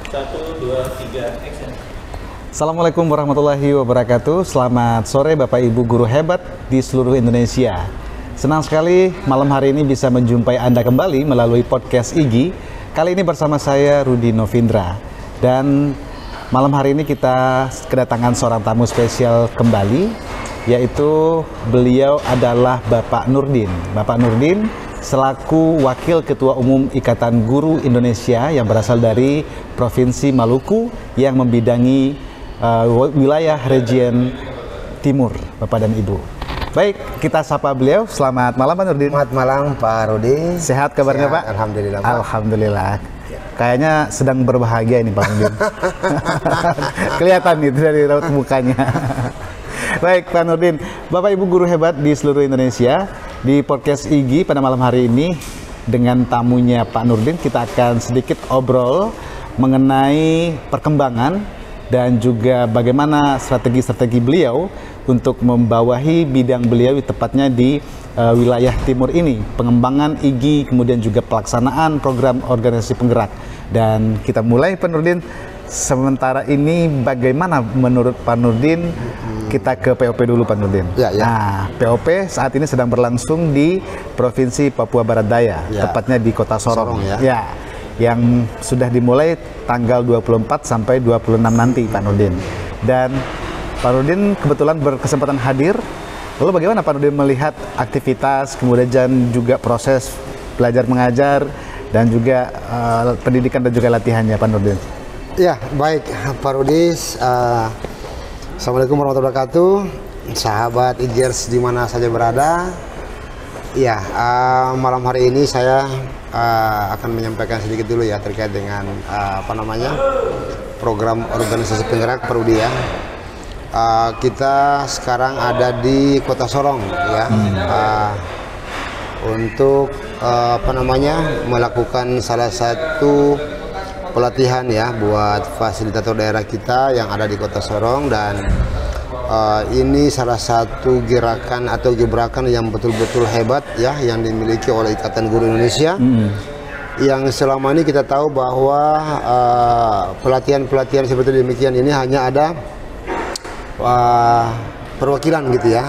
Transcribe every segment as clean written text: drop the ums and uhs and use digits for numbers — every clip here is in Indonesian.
1, 2, 3, action. Assalamualaikum warahmatullahi wabarakatuh. Selamat sore Bapak Ibu guru hebat di seluruh Indonesia. Senang sekali malam hari ini bisa menjumpai Anda kembali melalui podcast IGI. Kali ini bersama saya Rudi Novindra. Dan malam hari ini kita kedatangan seorang tamu spesial kembali, yaitu beliau adalah Bapak Nurdin. Bapak Nurdin selaku Wakil Ketua Umum Ikatan Guru Indonesia yang berasal dari Provinsi Maluku yang membidangi wilayah Region Timur, Bapak dan Ibu. Baik, kita sapa beliau. Selamat malam Pak Nurdin. Selamat malam Pak Rudi. Sehat kabarnya Pak? Alhamdulillah Pak. Alhamdulillah. Kayaknya sedang berbahagia ini Pak Nurdin. Kelihatan itu dari raut mukanya. Baik Pak Nurdin, Bapak Ibu guru hebat di seluruh Indonesia, di podcast IGI pada malam hari ini dengan tamunya Pak Nurdin kita akan sedikit obrol mengenai perkembangan dan juga bagaimana strategi-strategi beliau untuk membawahi bidang beliau tepatnya di wilayah timur ini, pengembangan IGI kemudian juga pelaksanaan program organisasi penggerak. Dan kita mulai Pak Nurdin, sementara ini bagaimana menurut Pak Nurdin? Kita ke POP dulu Pak Nurdin. Ya. Nah, POP saat ini sedang berlangsung di Provinsi Papua Barat Daya, tepatnya di Kota Sorong. Ya, yang sudah dimulai tanggal 24 sampai 26 nanti Pak Nurdin. Dan Pak Nurdin kebetulan berkesempatan hadir. Lalu bagaimana Pak Nurdin melihat aktivitas, kemudian juga proses belajar mengajar dan juga pendidikan dan juga latihannya Pak Nurdin? Ya, baik Pak Rudi. Assalamualaikum warahmatullahi wabarakatuh. Sahabat IGers di mana saja berada. Ya, malam hari ini saya akan menyampaikan sedikit dulu ya terkait dengan program organisasi penggerak Pak Rudi ya. Kita sekarang ada di Kota Sorong ya, untuk melakukan salah satu pelatihan ya buat fasilitator daerah kita yang ada di Kota Sorong. Dan ini salah satu gerakan atau gebrakan yang betul-betul hebat ya yang dimiliki oleh Ikatan Guru Indonesia. Yang selama ini kita tahu bahwa pelatihan-pelatihan seperti demikian ini hanya ada perwakilan gitu ya.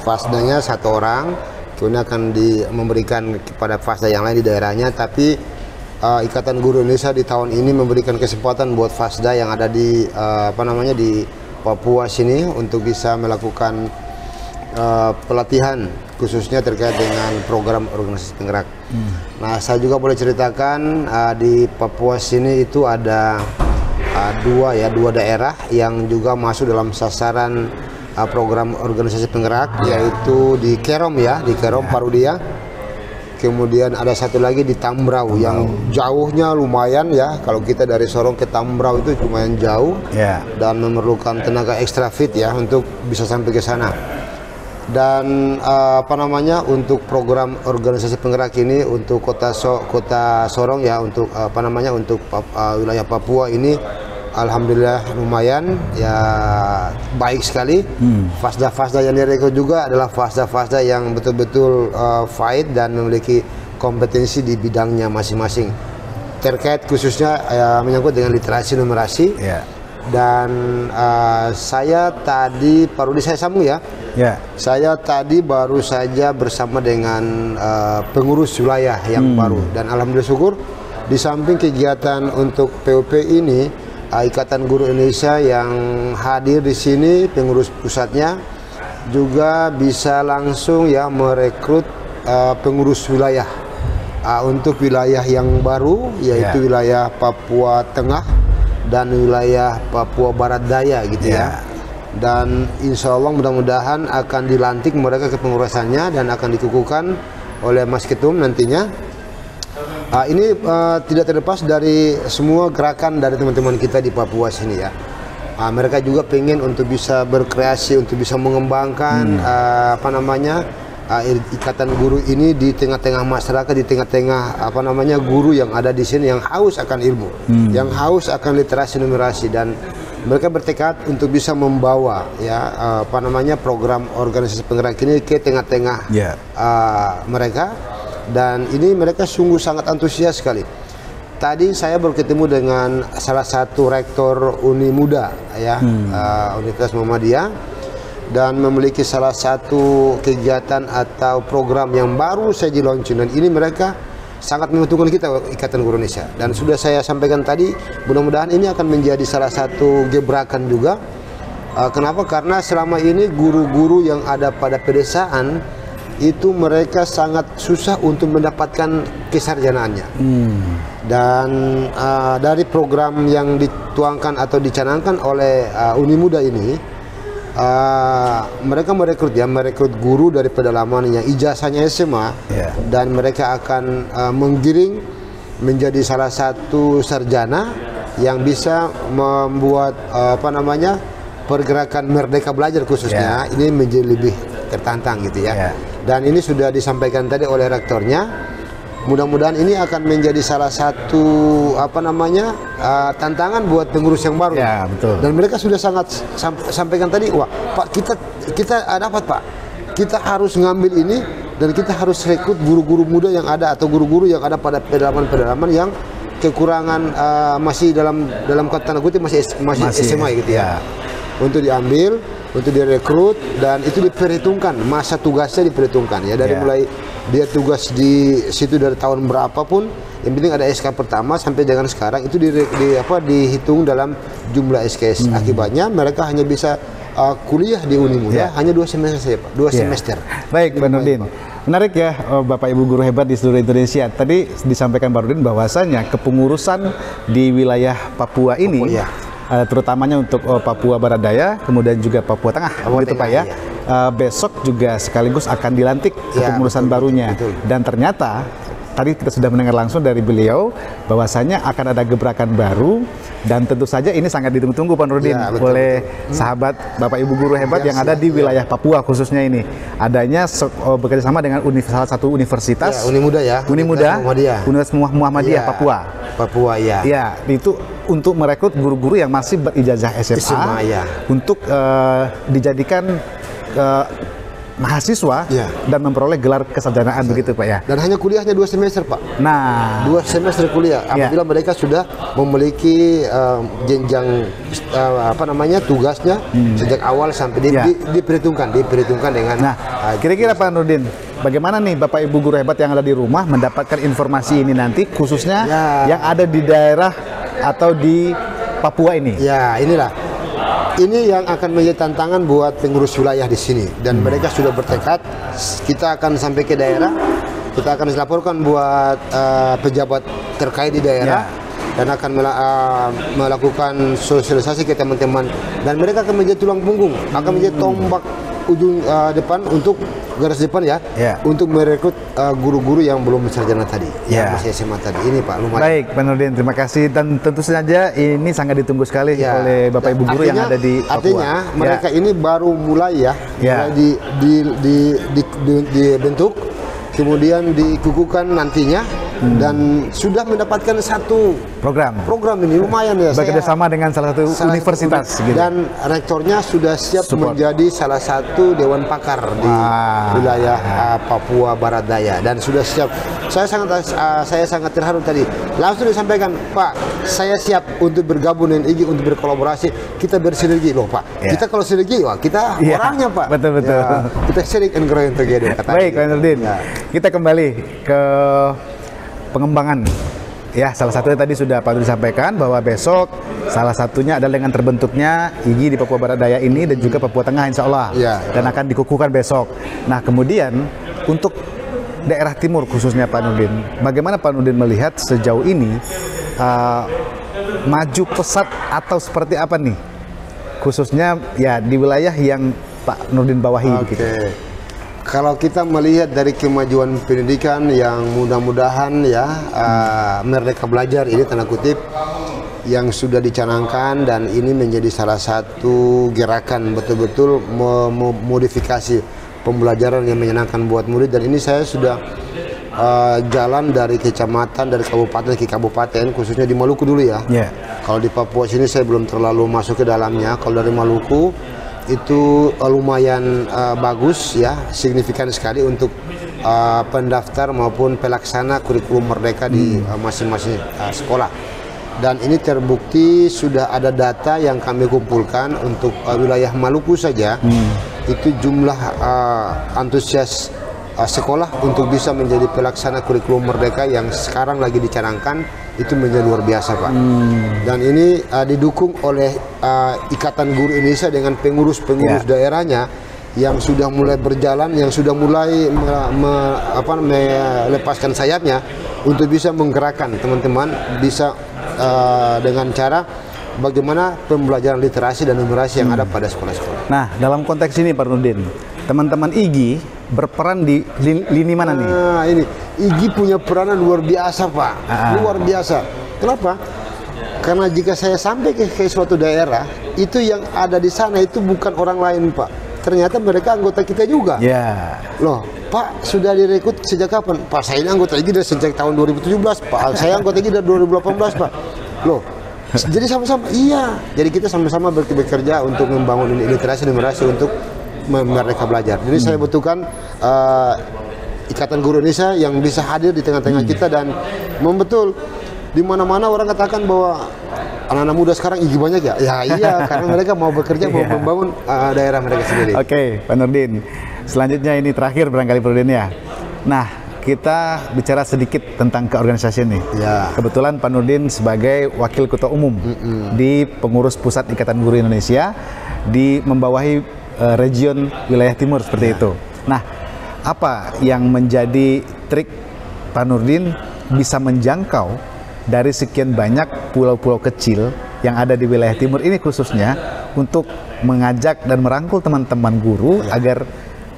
Fasdanya satu orang, kemudian akan memberikan kepada fasda yang lain di daerahnya. Tapi Ikatan Guru Indonesia di tahun ini memberikan kesempatan buat fasda yang ada di di Papua sini untuk bisa melakukan pelatihan khususnya terkait dengan program organisasi penggerak. Nah, saya juga boleh ceritakan di Papua sini itu ada dua daerah yang juga masuk dalam sasaran program organisasi penggerak, yaitu di Kerom ya, di Kerom Parudia. Kemudian ada satu lagi di Tambrau yang jauhnya lumayan ya. Kalau kita dari Sorong ke Tambrau itu lumayan jauh dan memerlukan tenaga ekstra fit ya untuk bisa sampai ke sana. Dan untuk program organisasi penggerak ini untuk kota Sorong ya, untuk untuk wilayah Papua ini alhamdulillah lumayan ya, baik sekali. Fasda-fasda yang direkrut juga adalah fasda-fasda yang betul-betul fight dan memiliki kompetensi di bidangnya masing-masing terkait khususnya menyangkut dengan literasi numerasi. Dan saya tadi Pak Rudi, saya sambung ya. Saya tadi baru saja bersama dengan pengurus wilayah yang baru, dan alhamdulillah syukur di samping kegiatan untuk POP ini, Ikatan Guru Indonesia yang hadir di sini, pengurus pusatnya juga bisa langsung ya merekrut pengurus wilayah untuk wilayah yang baru, yaitu wilayah Papua Tengah dan wilayah Papua Barat Daya gitu ya. Dan insya Allah mudah-mudahan akan dilantik mereka kepengurusannya dan akan dikukuhkan oleh Mas Ketum nantinya. Ini tidak terlepas dari semua gerakan dari teman-teman kita di Papua sini ya. Mereka juga pengen untuk bisa berkreasi, untuk bisa mengembangkan ikatan guru ini di tengah-tengah masyarakat, di tengah-tengah guru yang ada di sini yang haus akan ilmu, yang haus akan literasi numerasi. Dan mereka bertekad untuk bisa membawa ya program organisasi penggerak ini ke tengah-tengah mereka. Dan ini mereka sungguh sangat antusias sekali. tadi saya bertemu dengan salah satu rektor Uni Muda ya, Universitas Muhammadiyah, dan memiliki salah satu kegiatan atau program yang baru saja launching, dan ini mereka sangat menguntungkan kita Ikatan Guru Indonesia. Dan sudah saya sampaikan tadi, mudah-mudahan ini akan menjadi salah satu gebrakan juga. Kenapa? Karena selama ini guru-guru yang ada pada pedesaan itu mereka sangat susah untuk mendapatkan kesarjanaannya. Dan dari program yang dituangkan atau dicanangkan oleh Uni Muda ini, mereka merekrut guru dari pedalaman yang ijazahnya SMA, dan mereka akan menggiring menjadi salah satu sarjana yang bisa membuat pergerakan Merdeka Belajar khususnya ini menjadi lebih tertantang gitu ya. Dan ini sudah disampaikan tadi oleh rektornya. Mudah-mudahan ini akan menjadi salah satu tantangan buat pengurus yang baru. Ya, betul. Dan mereka sudah sangat sampaikan tadi, wah Pak, kita dapat Pak, kita harus ngambil ini dan kita harus rekrut guru-guru muda yang ada atau guru-guru yang ada pada pedalaman-pedalaman yang kekurangan masih dalam tanda kutip masih SMA gitu ya. Untuk diambil, untuk direkrut, dan itu diperhitungkan, masa tugasnya diperhitungkan ya, dari mulai dia tugas di situ dari tahun berapapun, yang penting ada SK pertama sampai dengan sekarang itu dihitung dalam jumlah SKS. Akibatnya mereka hanya bisa kuliah di Uni Muda hanya 2 semester saja Pak, 2 semester. Baik Pak Nurdin, menarik ya Bapak Ibu guru hebat di seluruh Indonesia. Tadi disampaikan Pak Nurdin bahwasanya kepengurusan di wilayah Papua ini, terutamanya untuk Papua Barat Daya, kemudian juga Papua Tengah, begitu Pak ya. Besok juga sekaligus akan dilantik kepengurusan barunya. Betul. Dan ternyata tadi kita sudah mendengar langsung dari beliau bahwasanya akan ada gebrakan baru, dan tentu saja ini sangat ditunggu-tunggu Pak Nurdin oleh sahabat Bapak Ibu guru hebat yang ada di wilayah Papua khususnya ini. Adanya bekerjasama dengan salah satu universitas, Uni Muda ya. Uni Muda, Universitas Muhammadiyah Papua ya. Ya, itu untuk merekrut guru-guru yang masih berijazah SMA untuk dijadikan mahasiswa dan memperoleh gelar kesarjanaan begitu Pak ya. Dan hanya kuliahnya 2 semester Pak. Nah, 2 semester kuliah apabila mereka sudah memiliki jenjang tugasnya sejak awal sampai diperhitungkan dengan. Nah, kira-kira Pak Nurdin, bagaimana nih Bapak Ibu guru hebat yang ada di rumah mendapatkan informasi ini nanti, khususnya yang ada di daerah atau di Papua ini? Ya, ini yang akan menjadi tantangan buat pengurus wilayah di sini, dan mereka sudah bertekad. Kita akan sampai ke daerah, kita akan laporkan buat pejabat terkait di daerah, dan akan melakukan sosialisasi ke teman-teman, dan mereka akan menjadi tulang punggung, akan menjadi tombak ujung depan untuk garis depan untuk merekrut guru-guru yang belum sarjana tadi, yang masih SMA tadi. Ini Pak, lumayan. Baik Pak Nurdin, terima kasih, dan tentu saja ini sangat ditunggu sekali oleh Bapak Ibu guru yang ada di Papua. Artinya mereka ini baru mulai mulai dibentuk, kemudian dikukuhkan nantinya, dan sudah mendapatkan satu program ini lumayan ya. Bekerjasama dengan salah satu universitas gitu. Dan rektornya sudah siap menjadi salah satu dewan pakar di wilayah Papua Barat Daya, dan sudah siap. Saya sangat terharu tadi langsung disampaikan, Pak, saya siap untuk bergabung dengan IGI, untuk berkolaborasi, kita bersinergi loh Pak. Kita kalau sinergi kita orangnya Pak. Betul. Kita sharing and growing together. Baik Pak Nurdin, kita kembali ke pengembangan. Ya, salah satunya tadi sudah Pak Nurdin sampaikan bahwa besok salah satunya adalah dengan terbentuknya IGI di Papua Barat Daya ini, dan juga Papua Tengah insya Allah, dan akan dikukuhkan besok. Nah, kemudian untuk daerah timur khususnya Pak Nurdin, bagaimana Pak Nurdin melihat sejauh ini maju pesat atau seperti apa nih, khususnya ya di wilayah yang Pak Nurdin bawahi begitu? Kalau kita melihat dari kemajuan pendidikan yang mudah-mudahan Merdeka Belajar ini tanda kutip yang sudah dicanangkan, dan ini menjadi salah satu gerakan betul-betul memodifikasi pembelajaran yang menyenangkan buat murid. Dan ini saya sudah jalan dari kecamatan, dari kabupaten ke kabupaten, khususnya di Maluku dulu ya. Kalau di Papua sini saya belum terlalu masuk ke dalamnya. Kalau dari Maluku itu lumayan bagus ya, signifikan sekali untuk pendaftar maupun pelaksana kurikulum merdeka di masing-masing sekolah. Dan ini terbukti sudah ada data yang kami kumpulkan untuk wilayah Maluku saja. Itu jumlah antusias sekolah untuk bisa menjadi pelaksana kurikulum merdeka yang sekarang lagi dicanangkan itu menjadi luar biasa, Pak. Dan ini didukung oleh Ikatan Guru Indonesia dengan pengurus-pengurus daerahnya yang sudah mulai berjalan, yang sudah mulai melepaskan sayapnya untuk bisa menggerakkan teman-teman bisa dengan cara bagaimana pembelajaran literasi dan numerasi yang ada pada sekolah-sekolah. Nah, dalam konteks ini Pak Nurdin, teman-teman IGI berperan di lini mana nih? Nah, ini IGI punya peranan luar biasa, Pak. Luar biasa. Kenapa? Karena jika saya sampai ke suatu daerah, itu yang ada di sana itu bukan orang lain, Pak. Ternyata mereka anggota kita juga. Ya. Loh, Pak, sudah direkrut sejak kapan? Pak, saya ini anggota IGI dari sejak tahun 2017. Pak, saya anggota IGI dari 2018, Pak. Loh, jadi sama-sama. Iya. Jadi kita sama-sama bekerja untuk membangun literasi numerasi untuk mereka belajar. Jadi saya butuhkan Ikatan Guru Indonesia yang bisa hadir di tengah-tengah kita dan membetul di mana-mana orang katakan bahwa anak-anak muda sekarang IGI banyak ya. Ya iya, karena mereka mau bekerja, mau membangun daerah mereka sendiri. Oke, Pak Nurdin. Selanjutnya ini terakhir barangkali Pak Nurdin ya. Nah, kita bicara sedikit tentang keorganisasian nih. Ya. Kebetulan Pak Nurdin sebagai Wakil Ketua Umum di Pengurus Pusat Ikatan Guru Indonesia di membawahi region wilayah timur seperti itu. Nah, apa yang menjadi trik Pak Nurdin bisa menjangkau dari sekian banyak pulau-pulau kecil yang ada di wilayah timur ini khususnya untuk mengajak dan merangkul teman-teman guru agar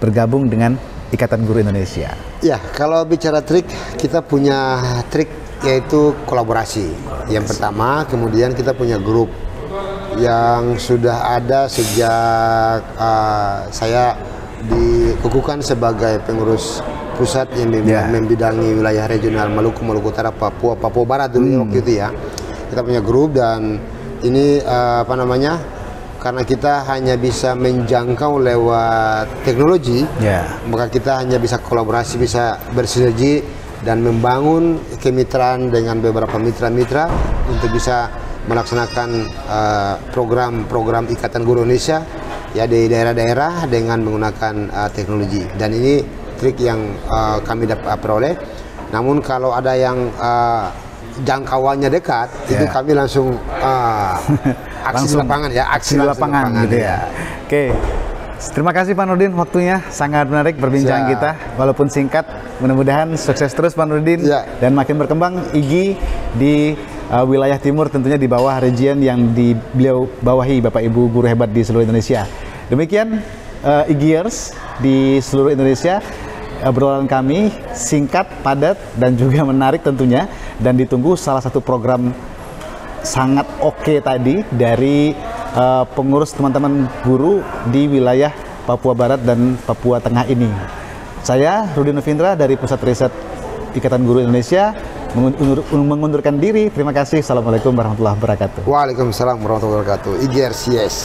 bergabung dengan Ikatan Guru Indonesia? Ya, kalau bicara trik, kita punya trik yaitu kolaborasi. Yang pertama, kemudian kita punya grup yang sudah ada sejak saya dikukuhkan sebagai pengurus pusat yang membidangi wilayah regional Maluku, Maluku Utara, Papua, Papua Barat dulu waktu itu ya. Kita punya grup dan ini karena kita hanya bisa menjangkau lewat teknologi, maka kita hanya bisa kolaborasi, bisa bersinergi dan membangun kemitraan dengan beberapa mitra-mitra untuk bisa melaksanakan program-program Ikatan Guru Indonesia ya di daerah-daerah dengan menggunakan teknologi. Dan ini trik yang kami dapat peroleh. Namun kalau ada yang jangkauannya dekat, itu kami langsung aksi di lapangan ya, aksi di lapangan gitu ya. Oke. Terima kasih Pak Nurdin, waktunya sangat menarik berbincang kita, walaupun singkat. Mudah-mudahan sukses terus Pak Nurdin dan makin berkembang IGI di wilayah timur, tentunya di bawah region yang beliau bawahi Bapak Ibu guru hebat di seluruh Indonesia. Demikian IGIers di seluruh Indonesia, obrolan kami singkat, padat dan juga menarik tentunya, dan ditunggu salah satu program sangat oke tadi dari pengurus teman-teman guru di wilayah Papua Barat dan Papua Tengah ini. Saya Rudi Novindra dari Pusat Riset Ikatan Guru Indonesia mengundurkan diri. Terima kasih. Assalamualaikum warahmatullahi wabarakatuh. Waalaikumsalam warahmatullahi wabarakatuh. IGIers, yes.